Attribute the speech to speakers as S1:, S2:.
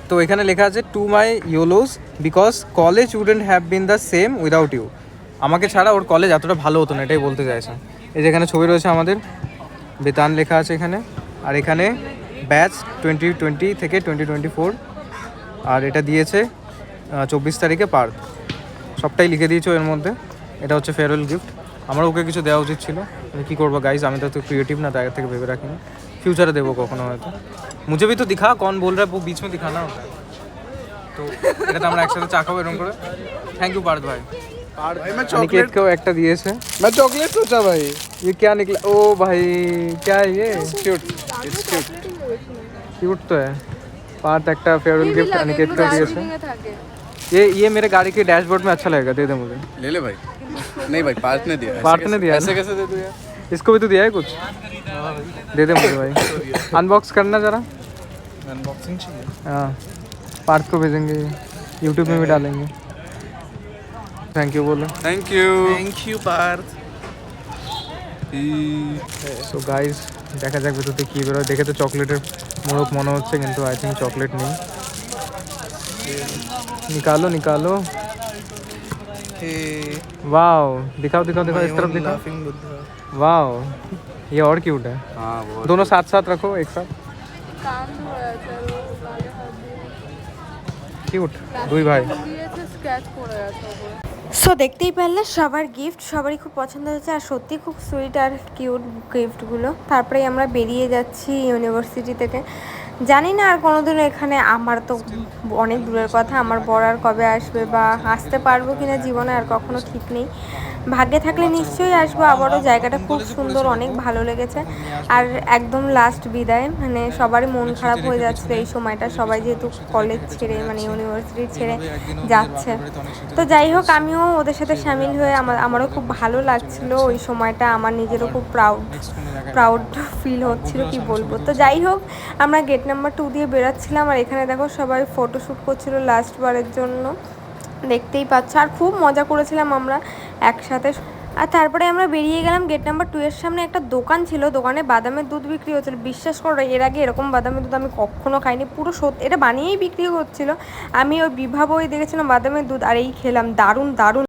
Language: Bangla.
S1: তো এখানে লেখা আছে to my yellows because college wouldn't have been the same without you. আমাকে ছাড়া ওর কলেজ এতটা ভালো হতো না, এটাই বলতে চাইছে। এই যে এখানে ছবি রয়েছে আমাদের, বেতান লেখা আছে এখানে, আর এখানে ব্যাচ 2020 থেকে 2024, আর এটা দিয়েছে 24 তারিখে পার্ক। সবটাই লিখে দিয়েছো এর মধ্যে। এটা হচ্ছে ফেয়ারওয়েল গিফট। আমার ওকে কিছু দেওয়া উচিত ছিল, কী করবো গাইজ, আমি তো ক্রিয়েটিভ না, তাই থেকে ভেবে রাখিনি, फ्यूचर देवो कखनो হয়তো। मुझे भी तो दिखा कौन बोल रहा है, वो बीच में दिखाना होता है। तो এটা তো আমরা একসাথে চা খাবো এরকম করে। थैंक यू पार्थ भाई।
S2: भाई मैं चॉकलेट
S1: को একটা দিয়েছে।
S2: मैं चॉकलेट सोचा भाई।
S1: ये क्या निकला? ओ भाई क्या है ये?
S2: Cute, it's cute.
S1: क्यूट तो है। पार्थ একটা फेयरवेल गिफ्ट अनिकेत को दिएছে। ये मेरे गाड़ी के डैशबोर्ड में अच्छा लगेगा, दे दे मुझे।
S2: ले ले भाई। नहीं भाई पार्थ ने दिया।
S1: पार्थ ने दिया,
S2: ऐसे कैसे दे दूं यार?
S1: इसको भी तो दिया है कुछ। दे दे मुझे भाई। अनबॉक्स करना जरा।
S2: अनबॉक्सिंग चाहिए।
S1: हाँ, पार्थ को भेजेंगे, यूट्यूब में भी डालेंगे। थैंक यू बोलो।
S2: Thank you Parth.
S1: So guys দেখা যাক ভেতরতে কী বেরোয়। দেখে তো চকলেটের মোড়ক মনে হচ্ছে, কিন্তু আই থিঙ্ক চকলেট নেই। निकालो निकालो। वाओ, दिखाओ दिखाओ दिखाओ, इस तरफ दिखाओ। वाओ, ये और क्यूट है।
S2: हाँ वो
S1: दोनों साथ साथ रखो, एक साथ। কিউট দুই ভাই।
S3: সো দেখতেই পারলে সবার গিফট সবারই খুব পছন্দ হয়েছে, আর সত্যি খুব সুইট আর কিউট গিফটগুলো। তারপরেই আমরা বেরিয়ে যাচ্ছি ইউনিভার্সিটি থেকে। জানি না আর কোনোদিনও এখানে, আমার তো অনেক দূরের কথা, আমার বর আর কবে আসবে বা আসতে পারবো কিনা জীবনে আর কখনো ঠিক নেই। ভাগ্যে থাকলে নিশ্চয়ই আসবো আবারও। জায়গাটা খুব সুন্দর, অনেক ভালো লেগেছে। আর একদম লাস্ট বিদায়, মানে সবারই মন খারাপ হয়ে যাচ্ছে এই সময়টা, সবাই যেহেতু কলেজ ছেড়ে মানে ইউনিভার্সিটি ছেড়ে যাচ্ছে। তো যাই হোক, আমিও ওদের সাথে সামিল হয়ে আমারও খুব ভালো লাগছিল ওই সময়টা। আমার নিজেরও খুব প্রাউড ফিল হচ্ছিল, কি বলবো। তো যাই হোক, আমরা গেট নাম্বার 2 দিয়ে বেরোচ্ছিলাম, আর এখানে দেখো সবাই ফটোশ্যুট করছিল লাস্ট বারের জন্য, দেখতেই পাচ্ছ। আর খুব মজা করেছিলাম আমরা একসাথে। আর তারপরে আমরা বেরিয়ে গেলাম গেট নাম্বার 2 এর সামনে। একটা দোকান ছিল, দোকানে বাদামের দুধ বিক্রি হচ্ছিল। বিশ্বাস করো, এর আগে এরকম বাদামের দুধ আমি কখনো খাইনি। পুরো সত্যি, এটা বানিয়েই বিক্রি হচ্ছিল। আমি ওই বিভা বই দেখেছিলাম বাদামের দুধ, আর এই খেলাম, দারুণ দারুণ।